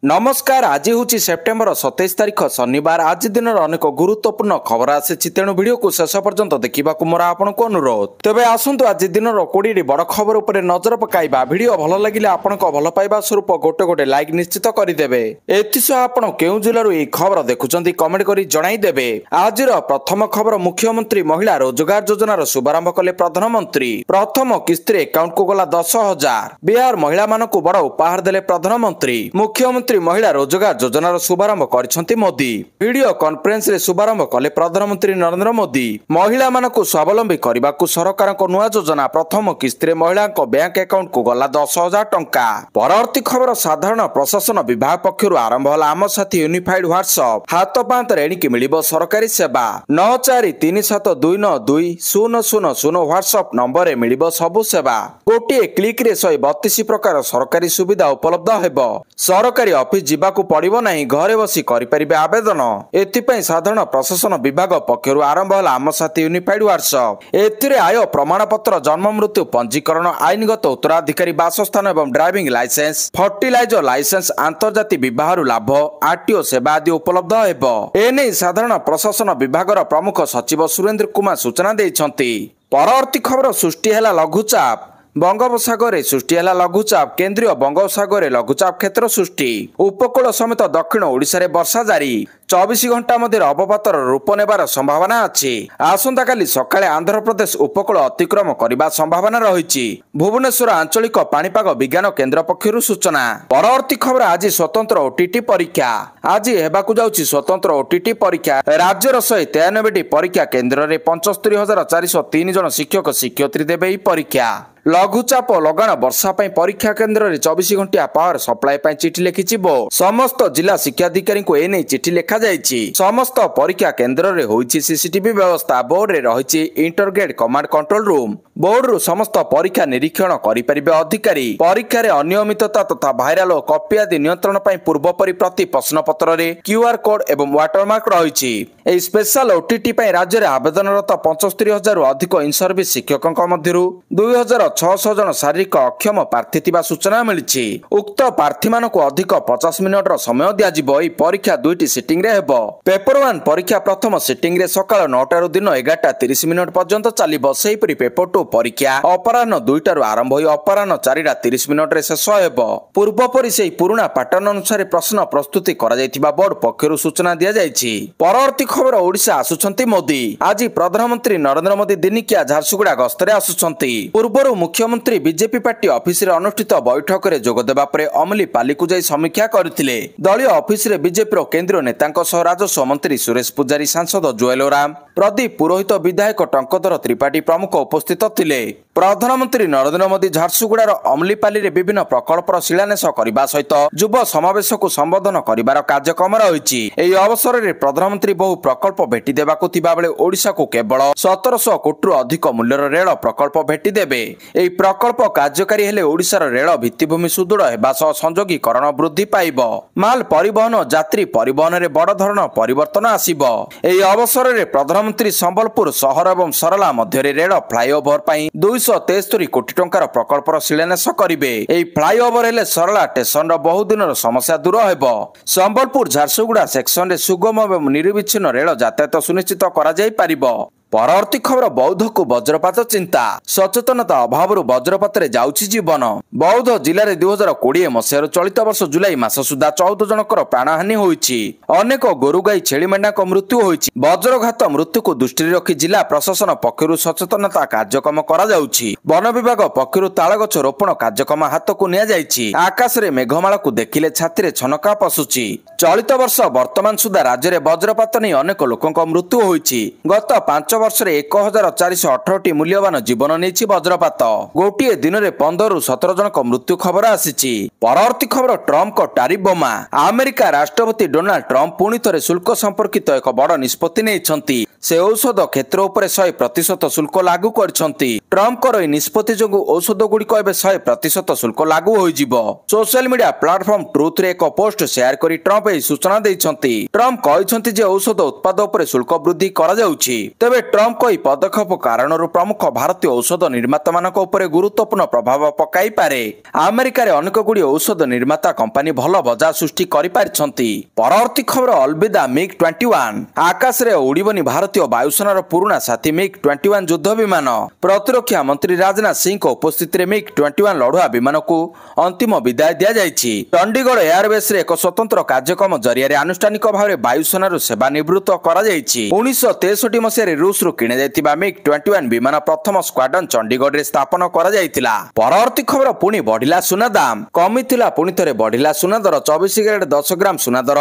नमस्कार। आज हूँ सेप्टेम्बर 27 तारिख शनिवार। आज दिन अनेक गुरुत्वपूर्ण खबर आसी तेणु भिडियो को शेष पर्यंत देखा मोर आपन को अनुरोध। तेज आसतु आज दिन 20 बड़ खबर उपर नजर पकाइबा। भिडियो भल लगे आपण भल पाइबा स्वरूप गोटे गोटे लाइक निश्चित करदे। एसह आपण केउ जिलू यह खबर देखुं कमेंट कर जनईदेवे। आज प्रथम खबर, मुख्यमंत्री महिला रोजगार योजनार शुभारंभ कले प्रधानमंत्री। प्रथम किस्ती अकाउंट को गला 10,000। बिहार महिला मानक बड़ उपहार देले प्रधानमंत्री। मुख्यमंत्री महिला रोजगार योजनार शुभारंभ कर मोदी। वीडियो कॉन्फ्रेंस रे शुभारंभ कले प्रधानमंत्री नरेंद्र मोदी। महिला मानक स्वावलंबी करने को सरकार नुआ योजना। प्रथम किस्ती महिला बैंक अकाउंट को गला 10,000 टंका। परवर्ती खबर, साधारण प्रशासन विभाग पक्षर आरंभ है आम साथी यूनिफाइड व्हाट्सएप। हाथ पांत एणिकी मिलिबो सरकारी सेवा। 9437292000 व्हाट्सएप नंबर मिलिबो सबु सेवा। गोटे क्लिक रे 132 प्रकार सरकारी सुविधा उपलब्ध हेबो। सरकारी ऑफिस जीवाकू पड़िबो नहीं, घरे बसी करिपारिबे आवेदन। एथिपई साधारण प्रशासन विभाग पक्षरु आरंभ हला आम साथी यूनिफाइड व्हाट्सएप। एथिरे आय प्रमाण पत्र, जन्म मृत्यु पंजीकरण, आईनगत उत्तराधिकारी बासस्थान एवं ड्राइविंग लाइसेंस, फर्टिलाइजर लाइसेंस, अंतर्जातीय विवाहरु लाभ, आरटीओ सेवा आदि उपलब्ध हेबो। एने साधारण प्रशासन विभागर प्रमुख सचिव सुरेंद्र कुमार सूचना दैछंती। परवर्ती खबर, सृष्टि हेला लघुचाप। बंगोपसागर सृष्टि है लघुचाप। केंद्रीय बंगोपसागर लघुचाप क्षेत्र सृष्टि। उपकूल समेत दक्षिण ओडिशा रे वर्षा जारी। 24 घंटा मध्य अवपातर रूप नेबार संभावना अच्छी। आसंता काली सकाळे आंध्र प्रदेश उपकूल अतिक्रम करने संभावना रही। भुवनेश्वर आंचलिक पाणीपाग विज्ञान केन्द्र पक्षरु सूचना। परवर्ती खबर, आज स्वतंत्र ओटीटी परीक्षा। आज हेबाकु जाउछि स्वतंत्र ओटीटी परीक्षा। राज्यर 193 परीक्षा केन्द्र में 75,403 जन शिक्षक शिक्षयित्री देवे परीक्षा। लघुचाप लगाण वर्षा परीक्षा केन्द्र में 24 घंटा पावर सप्लाई चिठी लिखि बोर्ड। समस्त जिला शिक्षाधिकारी को एने चिठी लिखा जाइछि। समस्त परीक्षा केन्द्र में होइछि सीसीटीवी व्यवस्था। बोर्ड रे रहिछि इंटरगेट कमांड कंट्रोल रूम। बोर्ड रु समस्त परीक्षा निरीक्षण करिपारिबे अधिकारी। परीक्षा रे अनियमितता तथा भाइराल और कॉपी आदि नियंत्रण पई पूर्वपरि प्रति प्रश्न पत्र रे क्यूआर कोड एवं वाटरमार्क रहिछि। ए स्पेशल ओटीटी पई राज्य रे आवेदनरत 75,000 रु अधिक इन सर्विस शिक्षकक मध्यरु 2,600 जन शारीरिक अक्षम प्रार्थी थिबा सूचना मिलिछि। उक्त प्रार्थी मानकु अधिक 50 मिनिट रो समय दिया जिवो। ए परीक्षा दुईटी सिटिंग रे हेबो। पेपर 1 परीक्षा प्रथम सिटिंग रे सकाळ 9टा रु दिन 11:30 पर्यंत चलिबो। सेहिपरि पेपर 2 परीक्षा अपराह्न 2टा रु आरंभ होई अपराह्न 4:30 रे शेष हेबो। पूर्वपरि सेही पुराना पैटर्न अनुसार प्रश्न प्रस्तुति करा जायतिबा बोर्ड पक्षरु सूचना दिया जायछि। परवर्ती खबर, ओडिशा आसुछंती मोदी। आज प्रधानमंत्री नरेंद्र मोदी दिनिकिया झारसुगुड़ा गस्तरे आसुछंती। पूर्वरु मुख्यमंत्री बीजेपी पार्टी ऑफिस रे अनुष्ठित बैठक रे जोग देबा परे अमलीपाली को जाई समीक्षा करथिले। दलीय ऑफिस रे बीजेपी केंद्रीय नेतांक सह राजस्व मंत्री सुरेश पुजारी, सांसद जुएल ओराम, प्रदीप पुरोहित, विधायक टंकधर त्रिपाठी प्रमुख उपस्थित थिले। प्रधानमंत्री नरेंद्र मोदी झारसुगुड़ार अमलीपाली रे विभिन्न प्रकल्पर शिलान्यास करने सहित युव समावेश को संबोधन कर कार्यक्रम रही। एही अवसर में प्रधानमंत्री बहु प्रकल्प भेटी देबाकु थिबा बेले ओडिशा को केवल 1700 कोटी अधिक मूल्यर रेल प्रकल्प भेटी देबे। एही प्रकल्प कार्यकारी हेले ओडिशार रेल भित्तिभूमि सुदृढ़ हेबा सह संयोगीकरण वृद्धि पाइबो। माल परिवहन, यात्री परिवहन रे बड़ धरण परिवर्तन आसिबो। एही अवसर में प्रधानमंत्री संबलपुर सहर एवं सरला मध्य रेल फ्लाईओवर पई 273 कोटी टंकार प्रकल्पर शिलान्यास करिवे। एही फ्लाईओवर हेले सरला स्टेशन रो बहु दिनर समस्या दूर हेबो। संबलपुर झारसुगुड़ा सेक्शन रे सुगम एवं निरविच्छिन्न रेल यातायात सुनिश्चित करा जाई पारिबो। परवर्ती खबर, बौद्ध को वज्रपात चिंता। सचेतनता अभाव वज्रपात जाउछि जीवन। बौद्ध जिले में 2020 मसीह चलित वर्ष जुलाई मास सुधा 14 जनकर प्राणहानि होइछि। अनेक गोरु गाई छेली मेंढा मृत्यु होइछि। वज्रघात मृत्यु को दृष्टि रखी जिला प्रशासन पक्षरु सचेतनता कार्यक्रम करा जाउछि। वन विभाग पक्षरु तालगछ रोपण कार्यक्रम हाथ को निया जाइछि। आकाश रे मेघमाला को देखिले छाती छनका पशुछि। चलित वर्ष वर्तमान सुधा राज्य में वज्रपात नहीं अनेक लोकक मृत्यु होइछि। गत 5 वर्ष 1418 मूल्यवान जीवन नहीं वज्रपात। गोटे दिन में 15 ରୁ 17 जनक मृत्यु खबर आसी। परवर्ती खबर, ट्रम्प को टारिफ बोमा। अमेरिका राष्ट्रपति डोनाल्ड ट्रम्प पुणी थे शुल्क संपर्कित एक बड़ निष्पत्ति नहीं। से औषध क्षेत्र उपर 100% शुल्क लागू करछंती। ट्रम्प को निष्पत्ति जोगु औषध गुड़िक 100% शुल्क लागू हो। सोशल मीडिया प्लेटफॉर्म ट्रुथ रे एक पोस्ट शेयर करी ट्रम्प यह सूचना देइछंती। ट्रम्प कहते औषध उत्पाद उपर शुल्क वृद्धि करा जाउछि। तेबे ट्रम्प ଏହି ପଦକ୍ଷେପ କାରଣରୁ ପ୍ରମୁଖ ଭାରତୀୟ ଔଷଧ ନିର୍ମାତାମାନଙ୍କ ଉପରେ ଗୁରୁତ୍ୱପୂର୍ଣ୍ଣ ପ୍ରଭାବ ପକାଇପାରେ। ଆମେରିକାରେ ଅନେକ ଗୁଡ଼ିଏ ଔଷଧ ନିର୍ମାତା କମ୍ପାନୀ ଭଲ ବଜାର ସୃଷ୍ଟି କରିପାରିଛନ୍ତି। ପରବର୍ତ୍ତୀ ଖବର ଅଲବିଦା MiG-21 ଆକାଶରେ ଉଡ଼ିବନି ଭାରତୀୟ ବାୟୁସେନାର ପୁରୁଣା ସାଥୀ MiG-21 ଯୁଦ୍ଧ ବିମାନ। ପ୍ରତିରକ୍ଷା ମନ୍ତ୍ରୀ ରାଜନାଥ ସିଂଙ୍କ ଉପସ୍ଥିତିରେ MiG-21 ଲଢୁଆ ବିମାନକୁ ଅନ୍ତିମ ବିଦାୟ ଦିଆଯାଇଛି। ଚଣ୍ଡିଗଡ଼ ଏୟାରବେସ୍ରେ ଏକ ସ୍ୱତନ୍ତ୍ର କାର୍ଯ୍ୟକ୍ରମ ଜରିଆରେ ଆନୁଷ୍ଠାନିକ ଭାବରେ ବାୟୁସେନାରୁ ସେବା ନିବୃତ୍ତ କରାଯାଇଛି। 1963 ମସିହାରେ ରୁଷରୁ କିଣାଯାଇଥିବା MiG-21 ବିମାନ ପ୍ରଥମ ସ୍କ୍ୱାଡ୍ରନ ଚଣ୍ଡିଗଡ଼ରେ ସ୍ଥାପନ କରାଯାଇଥିଲା। ପରବର୍ତ୍ତୀ ଖବର ପୁଣି ବଢିଲା ସୁନା ଦାମ। କମିଥିଲା ପୁଣି ଥରେ ବଢିଲା ସୁନା ଦର। 24 କ୍ୟାରେଟ 10 ଗ୍ରାମ ସୁନା ଦର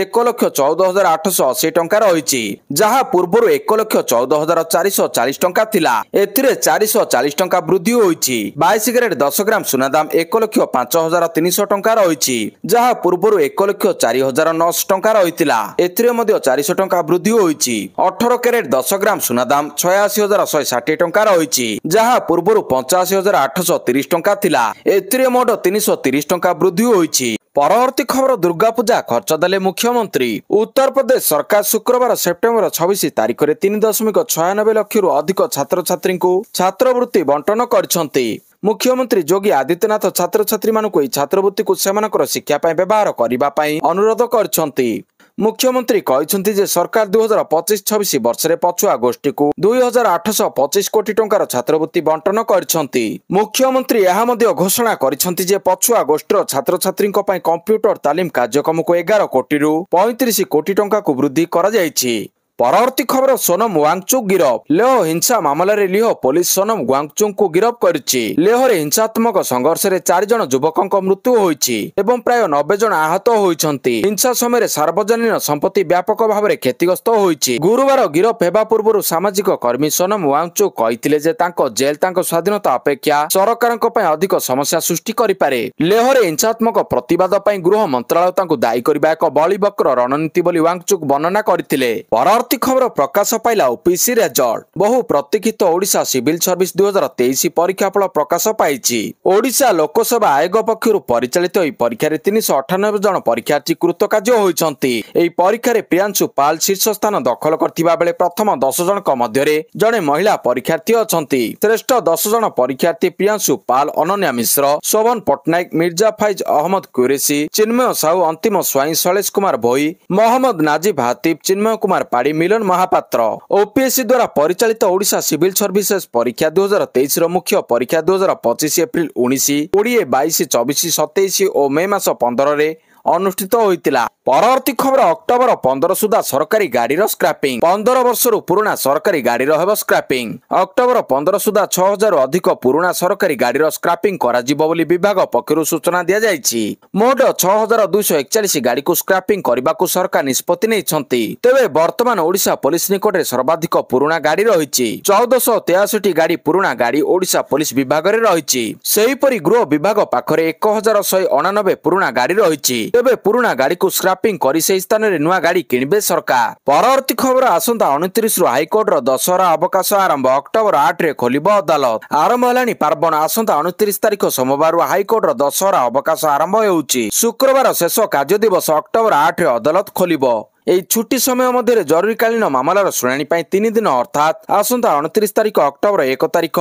1,14,880 ଟଙ୍କା ରହିଛି, ଯାହା ପୂର୍ବରୁ 1,14,440 ଟଙ୍କା ଥିଲା। ଏଥିରେ 440 ଟଙ୍କା ବୃଦ୍ଧି ହୋଇଛି। 22 କ୍ୟାରେଟ 10 ଗ୍ରାମ ସୁନା ଦାମ 1,05,300 ଟଙ୍କା ରହିଛି, ଯାହା ପୂର୍ବରୁ 1,04,900 ଟଙ୍କା ରହିଥିଲା। ଏଥିରେ ମଧ୍ୟ 400 ଟଙ୍କା ବୃଦ୍ଧି ହୋଇଛି। 18 କ୍ୟାରେଟ 10 ଗ୍ରାମ ସୁନା ଦାମ 86,160 ଟଙ୍କା ରହିଛି, ଯାହା ପୂର୍ବରୁ 85,830 ଟଙ୍କା ଥିଲା। ଏଥିରେ ମୋଟ 330 ଟଙ୍କା ବୃଦ୍ଧି ହୋଇଛି। ପରବର୍ତ୍ତୀ ଖବର ଦୁର୍ଗାପୂଜା ଖର୍ଚ୍ଚ ଦେଲେ ମୁଖ୍ୟମନ୍ତ୍ରୀ। ଉତ୍ତରପ୍ରଦେଶ ସରକାର ଶୁକ୍ରବାର ସେପ୍ଟେମ୍ବର 26 ତାରିଖରେ 3.96 ଲକ୍ଷରୁ ଅଧିକ ଛାତ୍ରଛାତ୍ରୀଙ୍କୁ ଛାତ୍ରବୃତ୍ତି ବଣ୍ଟନ କରିଛନ୍ତି। ମୁଖ୍ୟମନ୍ତ୍ରୀ ଯୋଗୀ ଆଦିତ୍ୟନାଥ ଛାତ୍ରଛାତ୍ରୀମାନଙ୍କୁ ଏହି ଛାତ୍ରବୃତ୍ତିକୁ ସେମାନଙ୍କର ଶିକ୍ଷା ପାଇଁ ବ୍ୟବହାର କରିବା ପାଇଁ ଅନୁରୋଧ କରିଛନ୍ତି। ମୁଖ୍ୟମନ୍ତ୍ରୀ କହିଛନ୍ତି ଯେ ସରକାର 2025-26 ବର୍ଷରେ ପଛୁଆ ଗୋଷ୍ଠୀକୁ 2,825 କୋଟି ଟଙ୍କାର ଛାତ୍ରବୃତ୍ତି ବଣ୍ଟନ କରିଛନ୍ତି। ମୁଖ୍ୟମନ୍ତ୍ରୀ ଏହା ମଧ୍ୟ ଘୋଷଣା କରିଛନ୍ତି ଯେ ପଛୁଆ ଗୋଷ୍ଠୀର ଛାତ୍ରଛାତ୍ରୀଙ୍କ ପାଇଁ କମ୍ପ୍ୟୁଟର ତାଲିମ କାର୍ଯ୍ୟକ୍ରମକୁ 11 କୋଟିରୁ 35 କୋଟି ଟଙ୍କାକୁ ବୃଦ୍ଧି କରାଯାଇଛି। ପରବର୍ତ୍ତୀ ଖବର ସୋନମ ୱାଙ୍ଗଚୁକ୍ ଗିରଫ। ଲେହ ହିଂସା ମାମଲାରେ ଲେହ ପୋଲିସ ସୋନମ ୱାଙ୍ଗଚୁକ୍ଙ୍କୁ ଗିରଫ କରିଛି। ଲେହରେ ହିଂସାତ୍ମକ ସଂଘର୍ଷରେ 4 ଜଣ ଯୁବକଙ୍କ ମୃତ୍ୟୁ ହୋଇଛି ଏବଂ ପ୍ରାୟ 90 ଜଣ ଆହତ ହୋଇଛନ୍ତି। ହିଂସା ସମୟରେ ସାର୍ବଜନୀନ ସମ୍ପତ୍ତି ବ୍ୟାପକ ଭାବରେ କ୍ଷତିଗ୍ରସ୍ତ ହୋଇଛି। ଗୁରୁବାର ଗିରଫ ହେବା ପୂର୍ବରୁ ସାମାଜିକ କର୍ମୀ ସୋନମ ୱାଙ୍ଗଚୁକ୍ କହିଥିଲେ ଯେ ତାଙ୍କ ଜେଲ୍ ତାଙ୍କ ସ୍ୱାଧୀନତା ଅପେକ୍ଷା ସରକାରଙ୍କ ପାଇଁ ଅଧିକ ସମସ୍ୟା ସୃଷ୍ଟି କରିପାରେ। ଲେହରେ ହିଂସାତ୍ମକ ପ୍ରତିବାଦ ପାଇଁ ଗୃହ ମନ୍ତ୍ରାଳୟ ତାଙ୍କୁ ଦାୟୀ କରିବା ଏକ ବଳିବକ୍ର ରଣନୀତି ବୋଲି ୱାଙ୍ଗଚୁକ୍ ବର୍ଣ୍ଣନା କରିଥିଲେ। ପରବର୍ତ୍ତୀ ଖବର ପ୍ରକାଶ ପାଇଲା ଓପିସି ରେଜଲ୍ଟ। ବହୁ ପ୍ରତୀକ୍ଷିତ ଓଡ଼ିଶା ସିଭିଲ ସର୍ଭିସ 2023 ପରୀକ୍ଷାଫଳ ପ୍ରକାଶ ପାଇଛି। ଓଡ଼ିଶା ଲୋକସେବା ଆୟୋଗ ପକ୍ଷରୁ ପରିଚାଳିତ ଏହି ପରୀକ୍ଷାରେ 398 ଜଣ ପରୀକ୍ଷାର୍ଥୀ କୃତକାର୍ଯ୍ୟ ହୋଇଛନ୍ତି। ଏହି ପରୀକ୍ଷାରେ ପ୍ରିୟାଂଶୁ ପାଲ ଶୀର୍ଷ ସ୍ଥାନ ଦଖଲ କରିଥିବା ବେଳେ ପ୍ରଥମ 10 ଜଣଙ୍କ ମଧ୍ୟରେ ଜଣେ ମହିଳା ପରୀକ୍ଷାର୍ଥୀ ଅଛନ୍ତି। ଶ୍ରେଷ୍ଠ 10 ଜଣ ପରୀକ୍ଷାର୍ଥୀ ପ୍ରିୟାଂଶୁ ପାଲ, ଅନନ୍ୟା ମିଶ୍ର, ଶୋଭନ ପଟ୍ଟନାୟକ, ମିର୍ଜା ଫାଇଜ ଅହମ୍ମଦ କୁରେଶୀ, ଚିନ୍ମୟ ସାହୁ, ଅନ୍ତିମ ସ୍ୱାଇଁ, ଶୈଳେଶ କୁମାର ଭୋଇ, ମହମ୍ମଦ ନାଜିବ ହାତିବ, ଚିନ୍ମୟ କୁମାର ପାଢୀ, ମିଲନ ମହାପାତ୍ର। ଓପିଏସସି ଦ୍ୱାରା ପରିଚାଳିତ ଓଡ଼ିଶା ସିଭିଲ ସର୍ଭିସେସ୍ ପରୀକ୍ଷା 2023ର ମୁଖ୍ୟ ପରୀକ୍ଷା 2025 ଏପ୍ରିଲ 19, 20, 22, 24, 27 ଓ ମେ ମାସ 15ରେ ଅନୁଷ୍ଠିତ ହୋଇଥିଲା। ପରବର୍ତ୍ତୀ ଖବର ଅକ୍ଟୋବର 15 ସୁଦ୍ଧା ସରକାରୀ ଗାଡ଼ିର ସ୍କ୍ରାପିଂ। 15 ବର୍ଷରୁ ପୁରୁଣା ସରକାରୀ ଗାଡ଼ିର ହେବ ସ୍କ୍ରାପିଂ। ଅକ୍ଟୋବର 15 ସୁଦ୍ଧା 6,000ରୁ ଅଧିକ ପୁରୁଣା ସରକାରୀ ଗାଡ଼ିର ସ୍କ୍ରାପିଂ କରାଯିବ ବୋଲି ବିଭାଗ ପକ୍ଷରୁ ସୂଚନା ଦିଆଯାଇଛି। ମୋଟ 6,241 ଗାଡ଼ିକୁ ସ୍କ୍ରାପିଂ କରିବାକୁ ସରକାର ନିଷ୍ପତ୍ତି ନେଇଛନ୍ତି। ତେବେ ବର୍ତ୍ତମାନ ଓଡ଼ିଶା ପୋଲିସ ନିକଟରେ ସର୍ବାଧିକ ପୁରୁଣା ଗାଡ଼ି ରହିଛି। 1,463 ଗାଡ଼ି ପୁରୁଣା ଗାଡ଼ି ଓଡ଼ିଶା ପୋଲିସ ବିଭାଗରେ ରହିଛି। ସେହିପରି ଗୃହ ବିଭାଗ ପାଖରେ 1,199 ପୁରୁଣା ଗାଡ଼ି ରହିଛି। ତେବେ ପୁରୁଣା ଗାଡ଼ିକୁ ସ୍କ୍ରାପିଂ କରି ସେହି ସ୍ଥାନରେ ନୂଆ ଗାଡ଼ି କିଣିବେ ସରକାର। ପରବର୍ତ୍ତୀ ଖବର ଆସନ୍ତା 29ରୁ ହାଇକୋର୍ଟର ଦଶହରା ଅବକାଶ ଆରମ୍ଭ। ଅକ୍ଟୋବର 8ରେ ଖୋଲିବ ଅଦାଲତ। ଆରମ୍ଭ ହେଲାଣି ପାର୍ବଣ। ଆସନ୍ତା 29 ତାରିଖ ସୋମବାରରୁ ହାଇକୋର୍ଟର ଦଶହରା ଅବକାଶ ଆରମ୍ଭ ହେଉଛି। ଶୁକ୍ରବାର ଶେଷ କାର୍ଯ୍ୟ ଦିବସ। ଅକ୍ଟୋବର 8ରେ ଅଦାଲତ ଖୋଲିବ। ଏହି ଛୁଟି ସମୟ ମଧ୍ୟରେ ଜରୁରୀକାଳୀନ ମାମଲାର ଶୁଣାଣି ପାଇଁ 3 ଦିନ ଅର୍ଥାତ୍ ଆସନ୍ତା 29 ତାରିଖ, ଅକ୍ଟୋବର 1 ତାରିଖ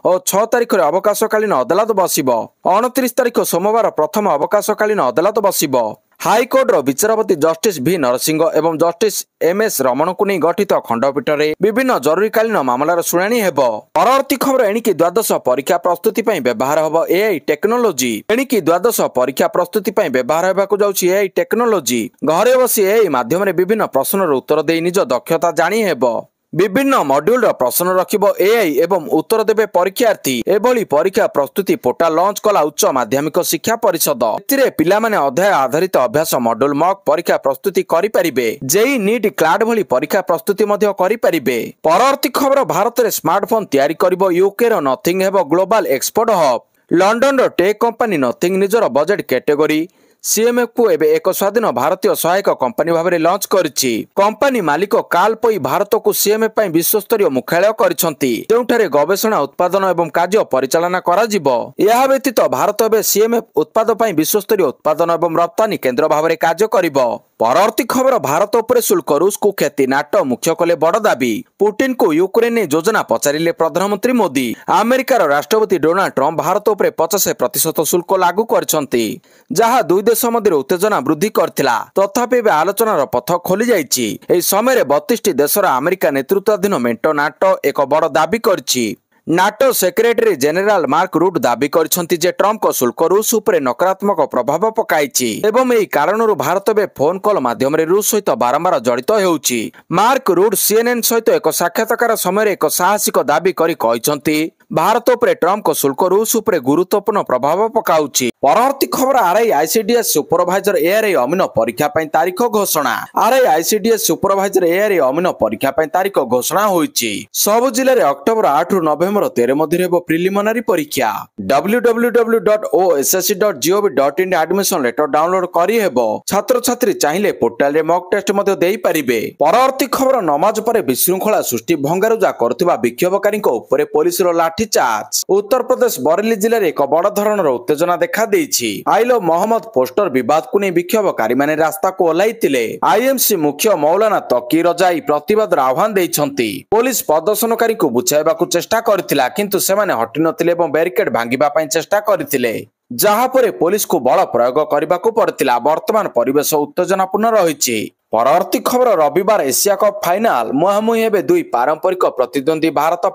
ଓ 6 ତାରିଖରେ ଅବକାଶକାଳୀନ ଅଦାଲତ ବସିବ। 29 ତାରିଖ ସୋମବାର ପ୍ରଥମ ଅବକାଶକାଳୀନ ଅଦାଲତ ବସିବ। ହାଇକୋର୍ଟର ବିଚାରପତି ଜଷ୍ଟିସ ଭି ନରସିଂହ ଏବଂ ଜଷ୍ଟିସ MS ରମଣଙ୍କୁ ନେଇ ଗଠିତ ଖଣ୍ଡପୀଠରେ ବିଭିନ୍ନ ଜରୁରୀକାଳୀନ ମାମଲାର ଶୁଣାଣି ହେବ। ପରବର୍ତ୍ତୀ ଖବର ଏଣିକି ଦ୍ୱାଦଶ ପରୀକ୍ଷା ପ୍ରସ୍ତୁତି ପାଇଁ ବ୍ୟବହାର ହେବ AI ଟେକ୍ନୋଲୋଜି। ଏଣିକି ଦ୍ୱାଦଶ ପରୀକ୍ଷା ପ୍ରସ୍ତୁତି ପାଇଁ ବ୍ୟବହାର ହେବାକୁ ଯାଉଛି AI ଟେକ୍ନୋଲୋଜି। ଘରେ ବସି AI ମାଧ୍ୟମରେ ବିଭିନ୍ନ ପ୍ରଶ୍ନର ଉତ୍ତର ଦେଇ ନିଜ ଦକ୍ଷତା ଜାଣି ହେବ। ବିଭିନ୍ନ ମଡ୍ୟୁଲର ପ୍ରଶ୍ନ ରଖିବ AI ଏବଂ ଉତ୍ତର ଦେବେ ପରୀକ୍ଷାର୍ଥୀ। ଏଭଳି ପରୀକ୍ଷା ପ୍ରସ୍ତୁତି ପୋର୍ଟାଲ ଲଞ୍ଚ କଲା ଉଚ୍ଚ ମାଧ୍ୟମିକ ଶିକ୍ଷା ପରିଷଦ। ଏଥିରେ ପିଲାମାନେ ଅଧ୍ୟାୟ ଆଧାରିତ ଅଭ୍ୟାସ ମଡ୍ୟୁଲ ମକ୍ ପରୀକ୍ଷା ପ୍ରସ୍ତୁତି କରିପାରିବେ। JEE NEET କ୍ଲାଟ ଭଳି ପରୀକ୍ଷା ପ୍ରସ୍ତୁତି ମଧ୍ୟ କରିପାରିବେ। ପରବର୍ତ୍ତୀ ଖବର ଭାରତରେ ସ୍ମାର୍ଟଫୋନ ତିଆରି କରିବ ୟୁକେର ନଥିଂ ହେବ ଗ୍ଲୋବାଲ ଏକ୍ସପୋର୍ଟ ହବ୍। ଲଣ୍ଡନର ଟେକ୍ କମ୍ପାନୀ ନଥିଂ ନିଜର ବଜେଟ୍ କ୍ୟାଟେଗୋରୀ CMFକୁ ଏବେ ଏକ ସ୍ୱାଧୀନ ଭାରତୀୟ ସହାୟକ କମ୍ପାନୀ ଭାବରେ ଲଞ୍ଚ କରିଛି। କମ୍ପାନୀ ମାଲିକ କାର୍ଲ ପଇ ଭାରତକୁ CMF ପାଇଁ ବିଶ୍ୱସ୍ତରୀୟ ମୁଖ୍ୟାଳୟ କରିଛନ୍ତି, ଯେଉଁଠାରେ ଗବେଷଣା, ଉତ୍ପାଦନ ଏବଂ କାର୍ଯ୍ୟ ପରିଚାଳନା କରାଯିବ। ଏହା ବ୍ୟତୀତ ଭାରତ ଏବେ CMF ଉତ୍ପାଦ ପାଇଁ ବିଶ୍ୱସ୍ତରୀୟ ଉତ୍ପାଦନ ଏବଂ ରପ୍ତାନି କେନ୍ଦ୍ର ଭାବରେ କାର୍ଯ୍ୟ କରିବ। परवर्ती खबर भारत उपर शुल्क रूस को क्षति नाटो मुख्य कले बड़ दाबी पुतिन को यूक्रेन योजना पचारिले प्रधानमंत्री मोदी अमेरिकार राष्ट्रपति डोनाल्ड ट्रंप भारत उपर 50% शुल्क लागू करछंती जहां दुई देश मध्य उत्तेजना वृद्धि करथिला तथापि आलोचनार पथ खोली जाइछि। एही समय 32 देशर अमेरिका नेतृत्वाधीन मेंटो नाटो एक बड़ दाबी करछि। NATO secretary general Mark Rutte दाबी करछंती जे ट्रंप को शुल्क रूस उपर नकारात्मक प्रभाव पकाइछि एवं एही कारणରୁ भारत बे फोन कॉल माध्यम रे रूस सहित बारंबार जड़ित हेउछि। मार्क रूट सीएनएन सहित एक साक्षात्कार समय एक साहसिक दाबी करी कहिसंती भारत उपर ट्रंप को शुल्क रूस उपर गुरुत्वपूर्ण प्रभाव पकाउछि। परवर्ती खबर आरआई आईसीडीएस सुपरवाइजर एआरआई अमीन परीक्षा पई तारीख घोषणा। आरआई आईसीडीएस सुपरवाइजर एआरआई अमीन परीक्षा पई तारीख घोषणा होईछि। सब जिल्ला रे अक्टोबर 8 रु नवेम्बर 13 मध्ये हेबो प्रिलिमिनरी परीक्षा। www.ossc.gov.in एडमिशन लेटर डाउनलोड करी हेबो। छात्र छात्री चाहिले पोर्टल रे मॉक टेस्ट मध्ये देई परिबे। परवर्ती खबर नमाज परे विशृंखला सृष्टि भंगारुजा करथिबा विक्षोभकारी उपरे पुलिस रो लाठी चार्ज। उत्तर प्रदेश बरेली जिले में एक बड़ धरणर उत्तेजना देखा देइछि। आई लव मोहम्मद पोस्टर विवाद को नहीं विक्षोभकारी माने रास्ता को ओह्लाइतिले। आईएमसी मुख्य मौलाना तकी रजाई प्रतिवाद आह्वान देइछंती। पुलिस प्रदर्शनकारी को बुझाइबाकू चेष्टा करथिला किंतु सेमाने हटि नथिले एवं बैरिकेड भांगिबा पई चेष्टा करथिले जहाँ पर पुलिस को बल प्रयोग करबाकू पड़तिला। वर्तमान परिवेश उत्तेजनापूर्ण रहिछि। परवर्ती खबर रविवार एशिया कप फाइनाल मुहांमुही हेबे दुई पारंपरिक प्रतिद्वंदी भारत और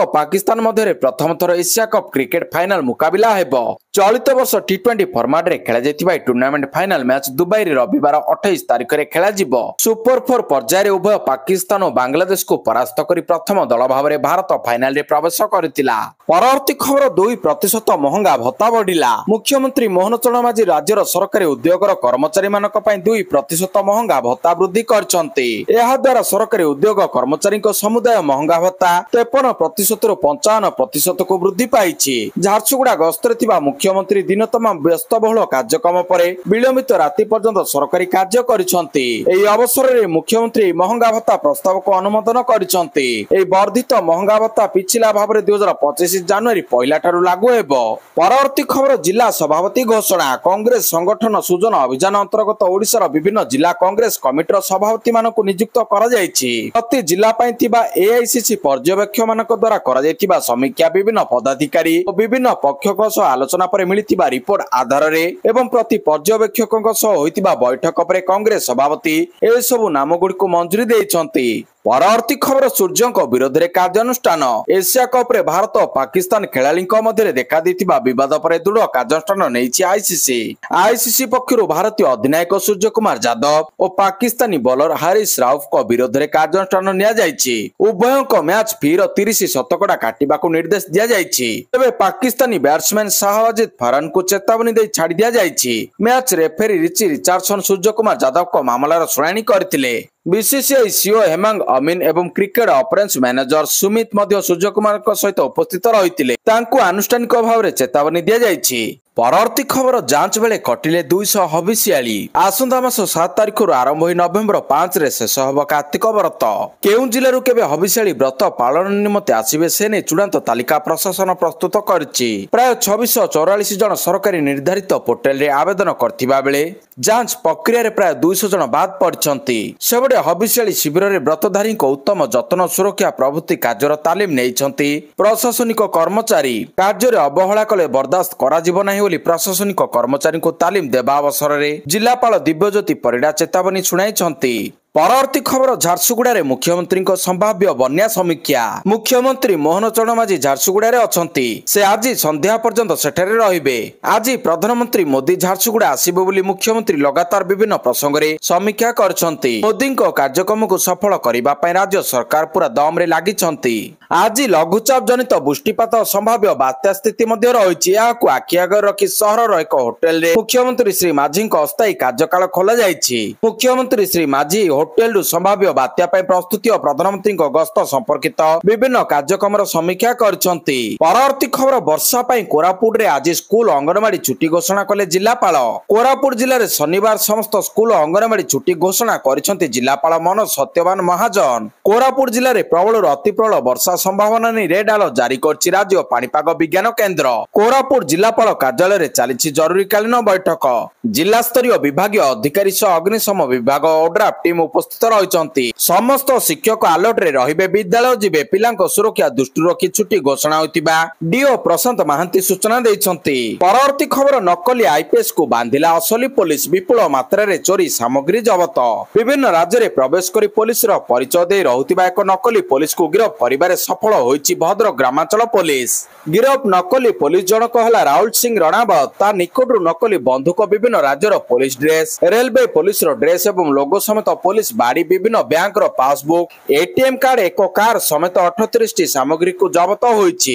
पाकिस्तान मध्य प्रथम थर एशिया कप क्रिकेट फाइनाल मुकाबिला हेबो। चलित वर्ष टी20 फॉर्मेट रे खेला जायतिबा टूर्नामेंट फाइनाल मैच दुबई रे रविवार 28 तारिख रे खेला जिवो। सुपर 4 पर्याय उभय पाकिस्तान और बांग्लादेश को परास्त करी प्रथम दल भाव में भारत फाइनाल रे प्रवेश करथिला। परवर्ती खबर 2% महंगा भत्ता बढ़िला। मुख्यमंत्री मोहन चरण माझी राज्यर सरकारी उद्योगर कर्मचारी मानक पई 2% महंगा भत्ता वृद्धि करछंती। एहा द्वारा सरकारी उद्योग कर्मचारी समुदाय महंगा भत्ता 53% रु 55% को वृद्धि पाइछि। झारसुगुड़ा गस्तरे थिबा मुख्यमंत्री दिन तमाम व्यस्तबहुल कार्यक्रम परे विलंबित राति पर्यंत सरकारी कार्य करिसंती। एही अवसर रे मुख्यमंत्री महंगा भत्ता प्रस्ताव को अनुमोदन करिसंती। एही वर्धित महंगा भत्ता पिछला भाबरे 2025 जनवरी पहिला ठारु लागू हेबो। परवर्ती खबर जिला सभापति घोषणा। कांग्रेस संगठन सुजन अभियान अंतर्गत ओडिसा विभिन्न जिला कांग्रेस कमिटर सभापति मानक नियुक्त करा जायछि। प्रति जिला पई थिबा एआईसीसी पर्यवेक्षक मानक द्वारा करा जायतिबा समीक्षा विभिन्न पदाधिकारी और विभिन्न पक्षक सह आलोचना पर मिलितिबा रिपोर्ट आधार रे एवं प्रति पर्यवेक्षकक सह होइतिबा बैठक पर कांग्रेस सभापति ए सब नाम गुडी को मंजूरी देइछंती। परवर्ती खबर सूर्यଙ୍କ विरोध में कार्यानुष्ठान। एशिया कप रे भारत और पाकिस्तान खेलाड़ी मध्य देखा देथिबा विवाद पर दृढ़ कार्यानुष्ठान नेइछि आईसीसी। आईसीसी पक्षरु भारतीय अधिनायक सूर्य कुमार यादव और पाकिस्तानी बॉलर हारिस राउफ को विरोध में कार्यानुष्ठान निया जायछि। उभयଙ୍କ मैच फीर 30 शतकड़ा काटिबाकू निर्देश दिया जायछि। तबे पाकिस्तानी बैट्समैन शाहवाजिद फरहान को चेतावनी दे छाड़ी दिया जायछि। Match referee Richie Richardson Surya Kumar Yadav को मामलार शुणाणी करथिले। बीसीसीआई सीओ हेमंग अमीन एवं क्रिकेट ऑपरेशंस मैनेजर सुमित मध्य सूर्य कुमार सहित उपस्थित रही आनुष्ठानिक भाव में चेतावनी दि जायछि। परवर्ती खबर जांच बेले कटिले 200 हबिसियाली। आसंता मास 7 तारिख आरंभ हो नवेम्बर 5 रे शेष होब कार्तिक व्रत। केउं जिल्लारू केबे हबिसियाली व्रत पालन निमंते आसीबे से ने चूड़ांत तालिका प्रशासन प्रस्तुत करछि। प्राय 2644 जन सरकारी निर्धारित पोर्टल रे आवेदन करथिबा बेले जांच प्रक्रिया रे प्राय 200 जन बाद पड़छंती। सेबडे हबिसियाली शिविर रे व्रतधारी को उत्तम जतन सुरक्षा प्रभृति कार्यर तालीम नेइछंती। प्रशासनिक कर्मचारी कार्य रे अवहेला कले बर्दाश्त करा जिवो नाही बोली प्रशासनिक कर्मचारी को तालीम देवा अवसर में जिलापाल दिव्यज्योति परिडा चेतावनी शुणाइछंती। परवर्ती खबर झारसुगुड़ा रे मुख्यमंत्री को संभाव्य बन्या समीक्षा। मुख्यमंत्री मोहन चरण माझी झारसुगुड़ा रे अछंती। से आज संध्या पर्यंत सेठारे रहिबे। आज प्रधानमंत्री मोदी झारसुगुड़ा आसीबे बोली मुख्यमंत्री लगातार विभिन्न प्रसंग रे समीक्षा करछंती। मोदी को कार्यक्रम को सफल करिबा पय राज्य सरकार पूरा दम रे लागिछंती। आज लघुचाप जनित वृष्टिपात संभाव्य बात्या स्थिति मध्य रहिछि। याकू आखि आगे रखी सहर एक होटेल रे मुख्यमंत्री श्री माझी अस्थायी कार्यकाल खोला जायछि। मुख्यमंत्री श्री माझी ହୋଟେଲ संभाव्य बात्या प्रस्तुति और प्रधानमंत्री गस्त संपर्कित विभिन्न कार्यक्रम समीक्षा करछंती। परवर्ती खबर वर्षा कोरापुट रे आज स्कूल अंगनवाड़ी छुट्टी घोषणा कले जिलापाल। कोरापुट जिले में शनिवार समस्त स्कूल अंगनवाड़ी छुट्टी घोषणा करिसंती जिलापाल मनोज सत्यवान महाजन। कोरापुट जिले में प्रबल अति प्रबल वर्षा संभावना नहीं रेड अलर्ट जारी करछि राज्य पाणीपाग विज्ञान केन्द्र। कोरापुट जिलापाल कार्यालय में चली जरूरीकालीन बैठक। जिला स्तरीय विभाग अधिकारी सह अग्निशम विभाग ओड्राफ टीम उपस्थित रही। समस्त शिक्षक अलर्ट रे रहिबे, विद्यालय जिबे, पिलांको सुरक्षा दृष्टि रखी छुट्टी घोषणा होइतिबा डीओ प्रशांत महांती सूचना दैछंती। परवर्ती खबर नकली आईपीएस को बांधिला असली पुलिस, विपुल मात्रा रे चोरी सामग्री जबत। विभिन्न राज्य रे प्रवेश करी पुलिस रो परिचय दे रहुतिबा एक नकली पुलिस को गिरफ करिबारे सफल होइछि भद्रक ग्रामांचल पुलिस। गिरफ नकली पुलिस जनक हला राहुल सिंह रणावत। ता निकटरू नकली बंधुक, विभिन्न राज्यर पुलिस ड्रेस, रेलवे पुलिस रो ड्रेस एवं लोगो समेत पुलिस बाड़ी, विभिन्न बैंक रो पासबुक, एटीएम कार्ड, एक कार समेत 38 टी सामग्री को जबत होइछि।